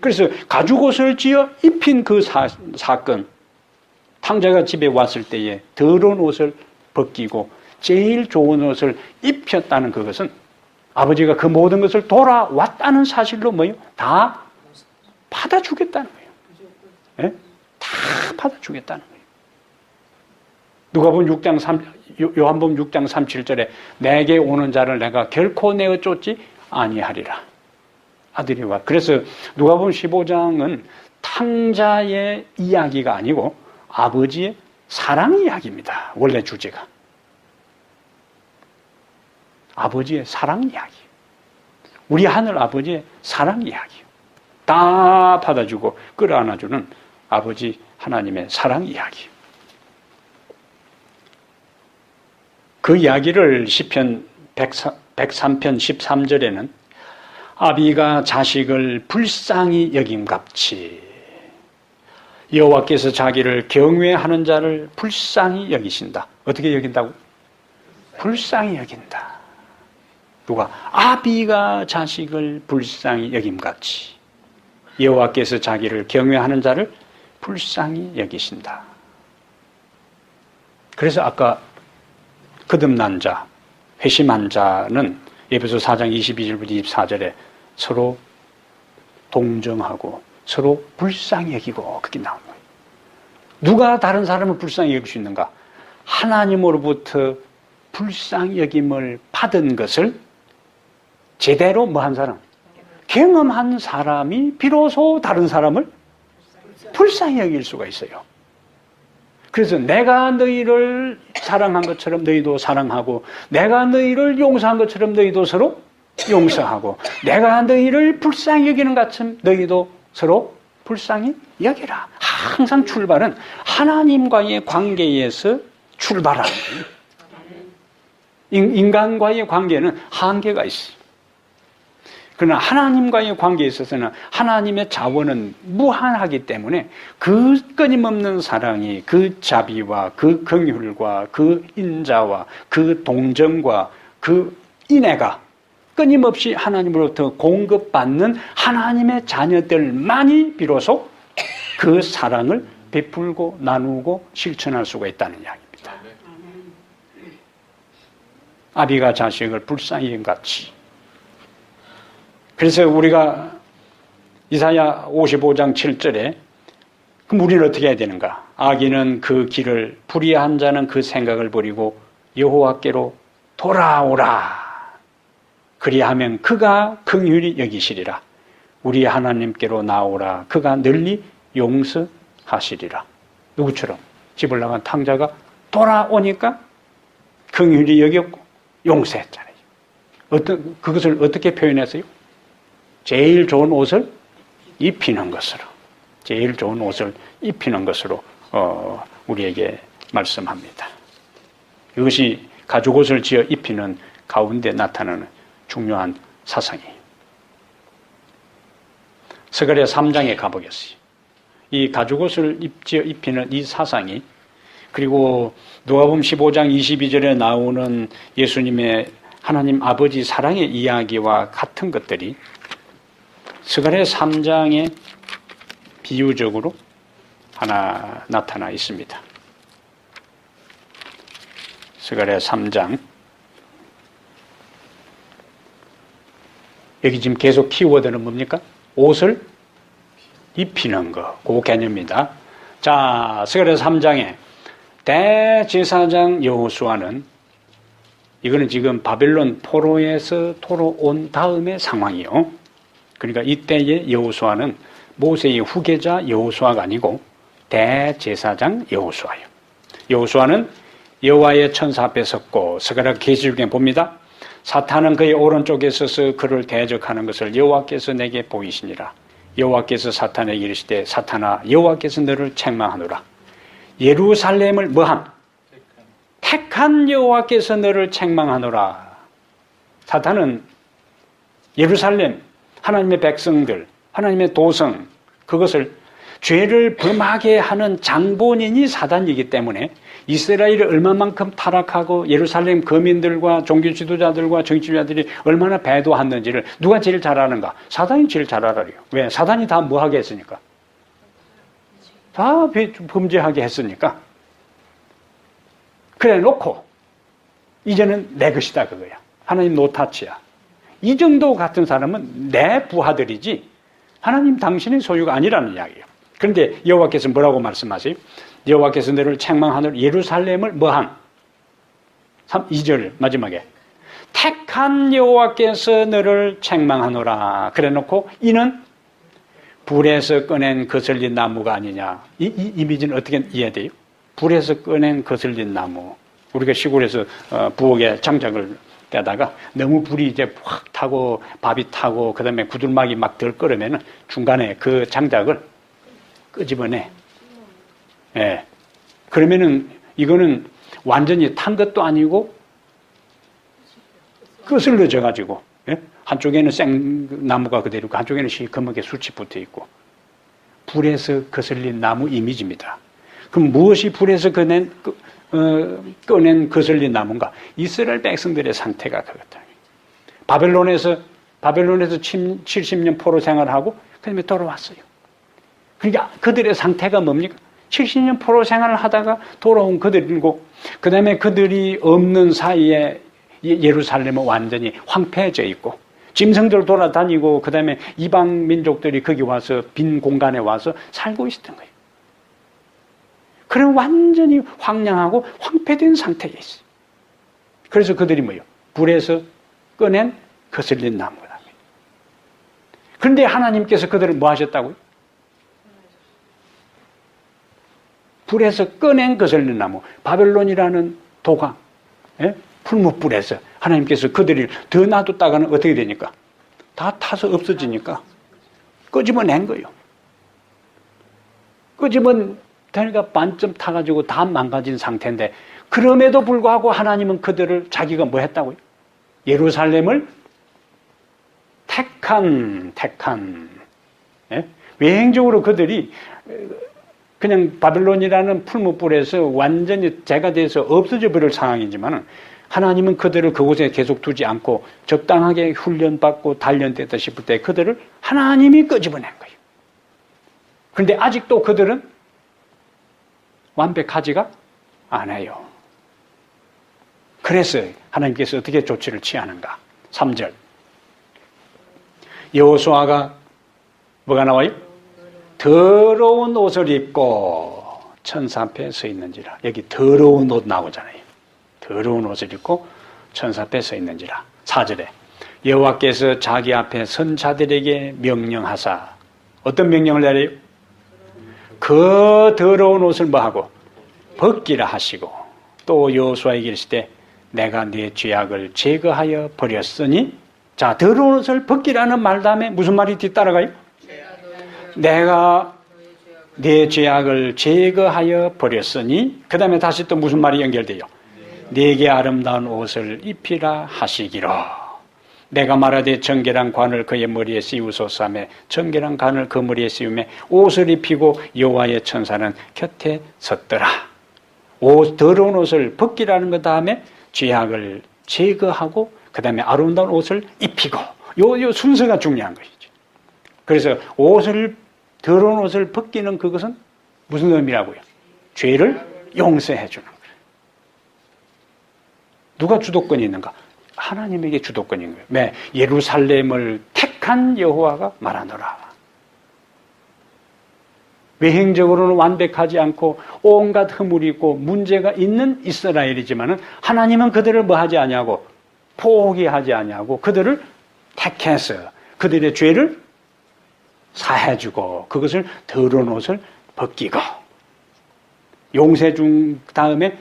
그래서 가죽옷을 지어 입힌 그 사건, 탕자가 집에 왔을 때에 더러운 옷을 벗기고 제일 좋은 옷을 입혔다는 그것은 아버지가 그 모든 것을 돌아왔다는 사실로 뭐요? 다 받아주겠다는 거예요. 네? 다 받아주겠다는 거예요. 누가복음 6장 3, 요한복음 6장 37절에 내게 오는 자를 내가 결코 내어 쫓지 아니하리라. 아들이 와. 그래서 누가복음 15장은 탕자의 이야기가 아니고 아버지의 사랑 이야기입니다. 원래 주제가. 아버지의 사랑 이야기. 우리 하늘 아버지의 사랑 이야기. 다 받아주고 끌어안아주는 아버지 하나님의 사랑 이야기. 그 이야기를 시편 103편 13절에는 아비가 자식을 불쌍히 여김같이 여호와께서 자기를 경외하는 자를 불쌍히 여기신다. 어떻게 여긴다고? 불쌍히 여긴다. 누가? 아비가 자식을 불쌍히 여김같이 여호와께서 자기를 경외하는 자를 불쌍히 여기신다. 그래서 아까 거듭난 자, 회심한 자는 에베소 4장 22절부터 24절에 서로 동정하고 서로 불쌍히 여기고 그게 나오는 거예요. 누가 다른 사람을 불쌍히 여길 수 있는가? 하나님으로부터 불쌍히 여김을 받은 것을 제대로 뭐한 사람? 경험한 사람이 비로소 다른 사람을 불쌍히 여길 수가 있어요. 그래서 내가 너희를 사랑한 것처럼 너희도 사랑하고, 내가 너희를 용서한 것처럼 너희도 서로 용서하고, 내가 너희를 불쌍히 여기는 것처럼 너희도 서로 불쌍히 여기라. 항상 출발은 하나님과의 관계에서 출발하는 거예요. 인간과의 관계는 한계가 있어요. 그러나 하나님과의 관계에 있어서는 하나님의 자원은 무한하기 때문에 그 끊임없는 사랑이 그 자비와 그 긍휼과 그 인자와 그 동정과 그 인애가 끊임없이 하나님으로부터 공급받는 하나님의 자녀들만이 비로소 그 사랑을 베풀고 나누고 실천할 수가 있다는 이야기입니다. 아비가 자식을 불쌍히 여김같이. 그래서 우리가 이사야 55장 7절에 그럼 우리는 어떻게 해야 되는가? 악인은 그 길을, 불의한 자는 그 생각을 버리고 여호와께로 돌아오라. 그리하면 그가 긍휼히 여기시리라. 우리 하나님께로 나오라. 그가 널리 용서하시리라. 하시리라. 누구처럼? 집을 나간 탕자가 돌아오니까 긍휼히 여겼고 용서했잖아요. 그것을 어떻게 표현했어요? 제일 좋은 옷을 입히는 것으로. 제일 좋은 옷을 입히는 것으로 우리에게 말씀합니다. 이것이 가죽옷을 지어 입히는 가운데 나타나는 중요한 사상이에요. 스가랴 3장에 가보겠어요. 이 가죽옷을 지어 입히는 이 사상이, 그리고 누가복음 15장 22절에 나오는 예수님의 하나님 아버지 사랑의 이야기와 같은 것들이 스가랴 3장에 비유적으로 하나 나타나 있습니다. 스가랴 3장, 여기 지금 계속 키워드는 뭡니까? 옷을 입히는 거, 그 개념입니다. 자, 스가랴 3장에 대제사장 여호수아는, 이거는 지금 바벨론 포로에서 돌아온 다음의 상황이요. 그러니까 이때의 여호수아는 모세의 후계자 여호수아가 아니고 대제사장 여호수아예요. 여호수아는 여호와의 천사 앞에 섰고, 스가랴 계시록에 봅니다. 사탄은 그의 오른쪽에 서서 그를 대적하는 것을 여호와께서 내게 보이시니라. 여호와께서 사탄에게 이르시되 사탄아 여호와께서 너를 책망하노라. 예루살렘을 뭐함? 택한 여호와께서 너를 책망하노라. 사탄은 예루살렘, 하나님의 백성들, 하나님의 도성, 그것을 죄를 범하게 하는 장본인이 사단이기 때문에 이스라엘이 얼마만큼 타락하고 예루살렘 거민들과 종교 지도자들과 정치자들이 얼마나 배도했는지를 누가 제일 잘 아는가? 사단이 제일 잘 알아요. 왜? 사단이 다 뭐하게 했으니까? 다 범죄하게 했으니까. 그래 놓고 이제는 내 것이다 그거야. 하나님 노타치야. 이 정도 같은 사람은 내 부하들이지 하나님 당신의 소유가 아니라는 이야기예요. 그런데 여호와께서 뭐라고 말씀하세요? 여호와께서 너를 책망하노라. 예루살렘을 뭐한? 2절 마지막에 택한 여호와께서 너를 책망하노라. 그래 놓고 이는 불에서 꺼낸 거슬린 나무가 아니냐. 이 이미지는 어떻게 이해돼요? 불에서 꺼낸 거슬린 나무. 우리가 시골에서 부엌에 장작을 떼다가 너무 불이 이제 확 타고 밥이 타고 그다음에 구들막이 막 덜 끓으면은 중간에 그 장작을 끄집어내. 예. 그러면은 이거는 완전히 탄 것도 아니고 거슬러져 가지고, 예? 한쪽에는 생나무가 그대로 있고 한쪽에는 시커멓게 숯이 붙어 있고, 불에서 거슬린 나무 이미지입니다. 그럼 무엇이 불에서 꺼낸 거슬린 나무인가? 이스라엘 백성들의 상태가 그렇다. 바벨론에서 70년 포로 생활하고 그다음에 돌아왔어요. 그러니까 그들의 상태가 뭡니까? 70년 포로 생활을 하다가 돌아온 그들이고, 그 다음에 그들이 없는 사이에 예루살렘은 완전히 황폐해져 있고, 짐승들 돌아다니고, 그 다음에 이방 민족들이 거기 와서 빈 공간에 와서 살고 있었던 거예요. 그럼 완전히 황량하고 황폐된 상태에 있어요. 그래서 그들이 뭐예요? 불에서 꺼낸 거슬린 나무다. 그런데 하나님께서 그들을 뭐 하셨다고요? 불에서 꺼낸 거슬린 나무, 바벨론이라는 도가, 예? 풀무불에서 하나님께서 그들을 더 놔뒀다가는 어떻게 되니까? 다 타서 없어지니까 끄집어낸 거예요. 끄집어내니까 반쯤 타가지고 다 망가진 상태인데, 그럼에도 불구하고 하나님은 그들을 자기가 뭐 했다고요? 예루살렘을 택한. 예? 외행적으로 그들이 그냥 바벨론이라는 풀무불에서 완전히 재가 돼서 없어져 버릴 상황이지만, 하나님은 그들을 그곳에 계속 두지 않고 적당하게 훈련받고 단련됐다 싶을 때 그들을 하나님이 끄집어낸 거예요. 그런데 아직도 그들은 완벽하지가 않아요. 그래서 하나님께서 어떻게 조치를 취하는가? 3절. 여호수아가 뭐가 나와요? 더러운 옷을 입고 천사 앞에 서 있는지라. 여기 더러운 옷 나오잖아요. 더러운 옷을 입고 천사 앞에 서 있는지라. 4절에 여호와께서 자기 앞에 선 자들에게 명령하사, 어떤 명령을 내려요? 그 더러운 옷을 뭐하고 벗기라 하시고 또 여호수아에게 이르시되 내가 네 죄악을 제거하여 버렸으니 자 더러운 옷을 벗기라는 말 다음에 무슨 말이 뒤따라가요? 내가 네 죄악을 제거하여 버렸으니 그 다음에 다시 또 무슨 말이 연결돼요? 네게 아름다운 옷을 입히라 하시기로 내가 말하되 정결한 관을 그의 머리에 씌우소서 하며 정결한 관을 그 머리에 씌우며 옷을 입히고 여호와의 천사는 곁에 섰더라. 더러운 옷을 벗기라는 것 다음에 죄악을 제거하고 그 다음에 아름다운 옷을 입히고 요 순서가 중요한 것이죠. 그래서 더러운 옷을 벗기는 그것은 무슨 의미라고요? 죄를 용서해 주는 거예요. 누가 주도권이 있는가? 하나님에게 주도권이 있는 거예요. 왜? 예루살렘을 택한 여호와가 말하노라. 외행적으로는 완벽하지 않고 온갖 허물이 있고 문제가 있는 이스라엘이지만은 하나님은 그들을 뭐 하지 아니하고 포기하지 아니하고 그들을 택해서 그들의 죄를 사해주고 그것을 더러운 옷을 벗기고 용서해 준 다음에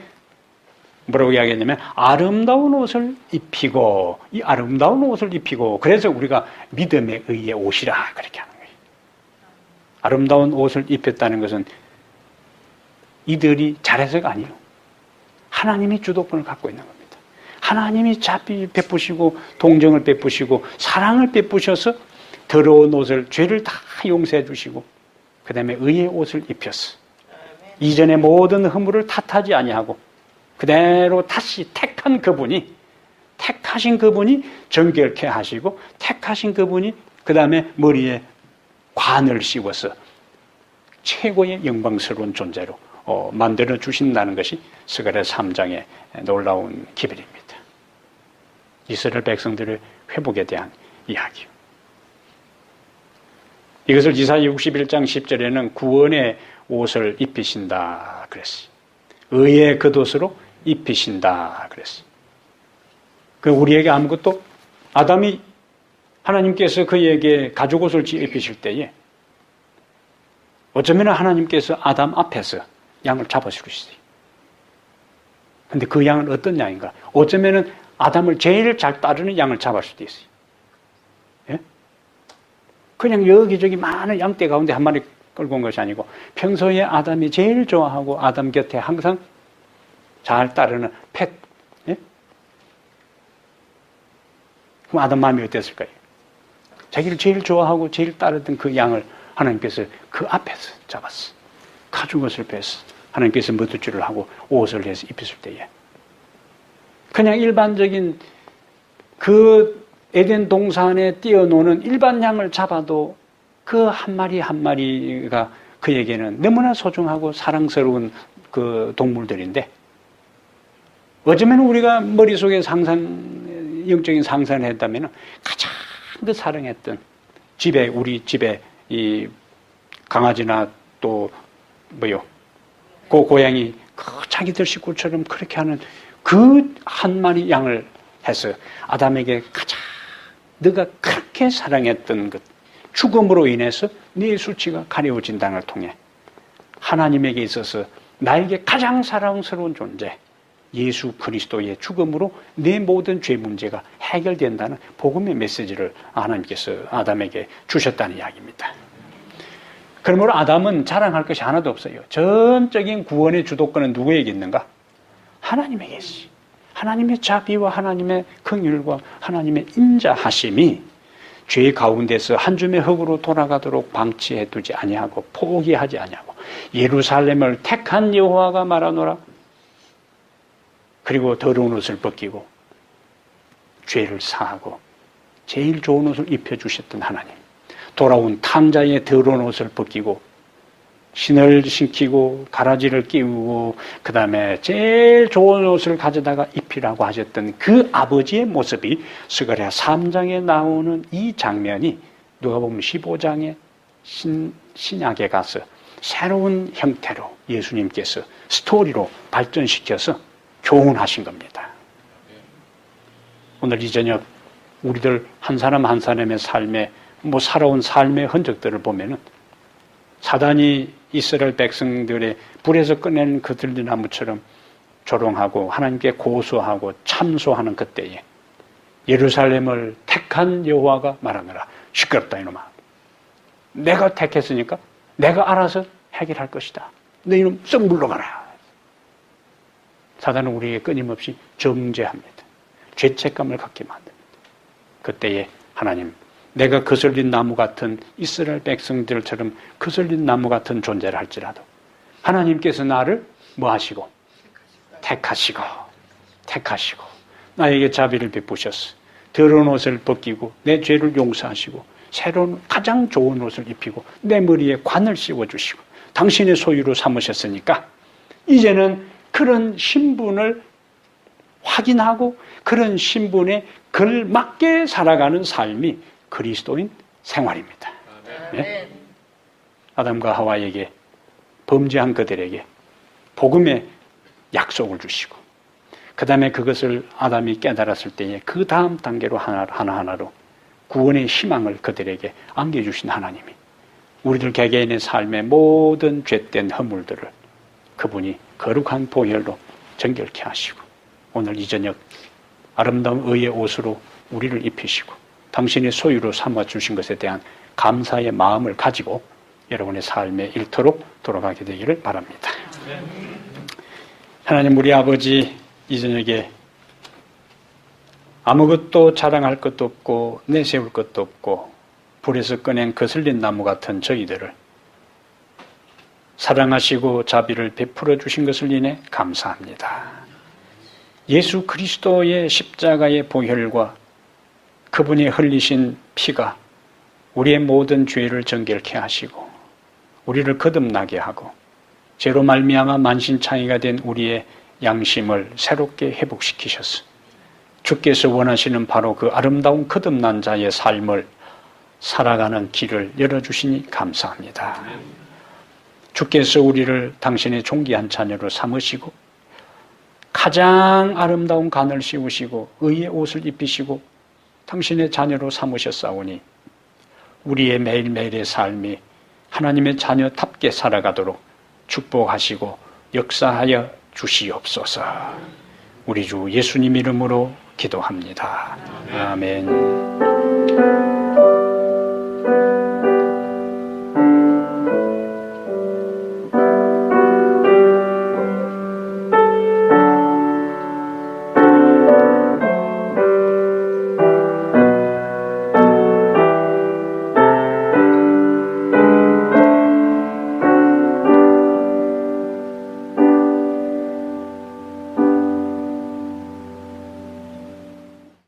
뭐라고 이야기했냐면 아름다운 옷을 입히고 이 아름다운 옷을 입히고 그래서 우리가 믿음의 의의 옷이라 그렇게 하는 거예요. 아름다운 옷을 입혔다는 것은 이들이 잘해서가 아니에요. 하나님이 주도권을 갖고 있는 겁니다. 하나님이 자비 베푸시고 동정을 베푸시고 사랑을 베푸셔서 더러운 옷을 죄를 다 용서해 주시고 그 다음에 의의 옷을 입혔어. 이전의 모든 허물을 탓하지 아니하고 그대로 다시 택하신 그분이 정결케 하시고 택하신 그분이 그 다음에 머리에 관을 씌워서 최고의 영광스러운 존재로 만들어 주신다는 것이 스가랴 3장의 놀라운 기별입니다. 이스라엘 백성들의 회복에 대한 이야기요. 이것을 이사야 61장 10절에는 구원의 옷을 입히신다 그랬어요. 의의 겉옷으로 입히신다 그랬어요. 그 우리에게 아무것도 아담이 하나님께서 그에게 가죽 옷을 입히실 때에 어쩌면 하나님께서 아담 앞에서 양을 잡아주고 있어요. 근데 그 양은 어떤 양인가? 어쩌면 아담을 제일 잘 따르는 양을 잡을 수도 있어요. 예? 그냥 여기저기 많은 양떼 가운데 한 마리 끌고 온 것이 아니고 평소에 아담이 제일 좋아하고 아담 곁에 항상 잘 따르는 펫. 예? 그럼 아담 마음이 어땠을까요? 자기를 제일 좋아하고 제일 따르던 그 양을 하나님께서 그 앞에서 잡았어. 가죽 옷을 뺐어. 하나님께서 머리줄을 하고 옷을 해서 입혔을 때에 그냥 일반적인 그 에덴 동산에 뛰어노는 일반 양을 잡아도 그 한 마리 한 마리가 그에게는 너무나 소중하고 사랑스러운 그 동물들인데 어쩌면 우리가 머릿속에 영적인 상상을 했다면 가장 그 사랑했던 우리 집에 이 강아지나 또 그 고양이 자기들 식구처럼 그렇게 하는 그 한 마리 양을 해서 아담에게 가장 네가 그렇게 사랑했던 것 죽음으로 인해서 네 수치가 가려워진다는 걸 통해 하나님에게 있어서 나에게 가장 사랑스러운 존재 예수 그리스도의 죽음으로 내 모든 죄 문제가 해결된다는 복음의 메시지를 하나님께서 아담에게 주셨다는 이야기입니다. 그러므로 아담은 자랑할 것이 하나도 없어요. 전적인 구원의 주도권은 누구에게 있는가? 하나님에게 있어요. 하나님의 자비와 하나님의 긍휼과 하나님의 인자하심이 죄 가운데서 한 줌의 흙으로 돌아가도록 방치해 두지 아니하고 포기하지 아니하고 예루살렘을 택한 여호와가 말하노라. 그리고 더러운 옷을 벗기고 죄를 사하고 제일 좋은 옷을 입혀주셨던 하나님. 돌아온 탕자의 더러운 옷을 벗기고 신을 신기고 가라지를 끼우고 그 다음에 제일 좋은 옷을 가져다가 입히라고 하셨던 그 아버지의 모습이 스가랴 3장에 나오는 이 장면이 누가 보면 15장의 신약에 가서 새로운 형태로 예수님께서 스토리로 발전시켜서 교훈하신 겁니다. 오늘 이 저녁 우리들 한 사람 한 사람의 삶에 살아온 삶의 흔적들을 보면은 사단이 이스라엘 백성들의 불에서 꺼낸 그 들리나무처럼 조롱하고 하나님께 고소하고 참소하는 그때에 예루살렘을 택한 여호와가 말하느라 시끄럽다 이놈아. 내가 택했으니까 내가 알아서 해결할 것이다. 너 이놈 썩 물러가라. 사단은 우리에게 끊임없이 정죄합니다. 죄책감을 갖게 만듭니다. 그때에 하나님, 내가 거슬린 나무 같은 이스라엘 백성들처럼 거슬린 나무 같은 존재를 할지라도 하나님께서 나를 뭐 하시고? 택하시고 나에게 자비를 베푸셨어. 더러운 옷을 벗기고 내 죄를 용서하시고 새로운 가장 좋은 옷을 입히고 내 머리에 관을 씌워주시고 당신의 소유로 삼으셨으니까 이제는 그런 신분을 확인하고 그런 신분에 걸맞게 살아가는 삶이 그리스도인 생활입니다. 네? 아담과 하와에게 범죄한 그들에게 복음의 약속을 주시고 그 다음에 그것을 아담이 깨달았을 때에 그 다음 단계로 하나하나로 구원의 희망을 그들에게 안겨주신 하나님이 우리들 개개인의 삶의 모든 죄된 허물들을 그분이 거룩한 보혈로 정결케 하시고 오늘 이 저녁 아름다운 의의 옷으로 우리를 입히시고 당신의 소유로 삼아주신 것에 대한 감사의 마음을 가지고 여러분의 삶의 일터로 돌아가게 되기를 바랍니다. 하나님 우리 아버지 이 저녁에 아무것도 자랑할 것도 없고 내세울 것도 없고 불에서 꺼낸 거슬린 나무 같은 저희들을 사랑하시고 자비를 베풀어 주신 것을 인해 감사합니다. 예수 그리스도의 십자가의 보혈과 그분이 흘리신 피가 우리의 모든 죄를 정결케 하시고 우리를 거듭나게 하고 죄로 말미암아 만신창이가 된 우리의 양심을 새롭게 회복시키셨어. 주께서 원하시는 바로 그 아름다운 거듭난 자의 삶을 살아가는 길을 열어주시니 감사합니다. 주께서 우리를 당신의 존귀한 자녀로 삼으시고 가장 아름다운 간을 씌우시고 의의 옷을 입히시고 당신의 자녀로 삼으셨사오니 우리의 매일매일의 삶이 하나님의 자녀답게 살아가도록 축복하시고 역사하여 주시옵소서. 우리 주 예수님 이름으로 기도합니다. 아멘.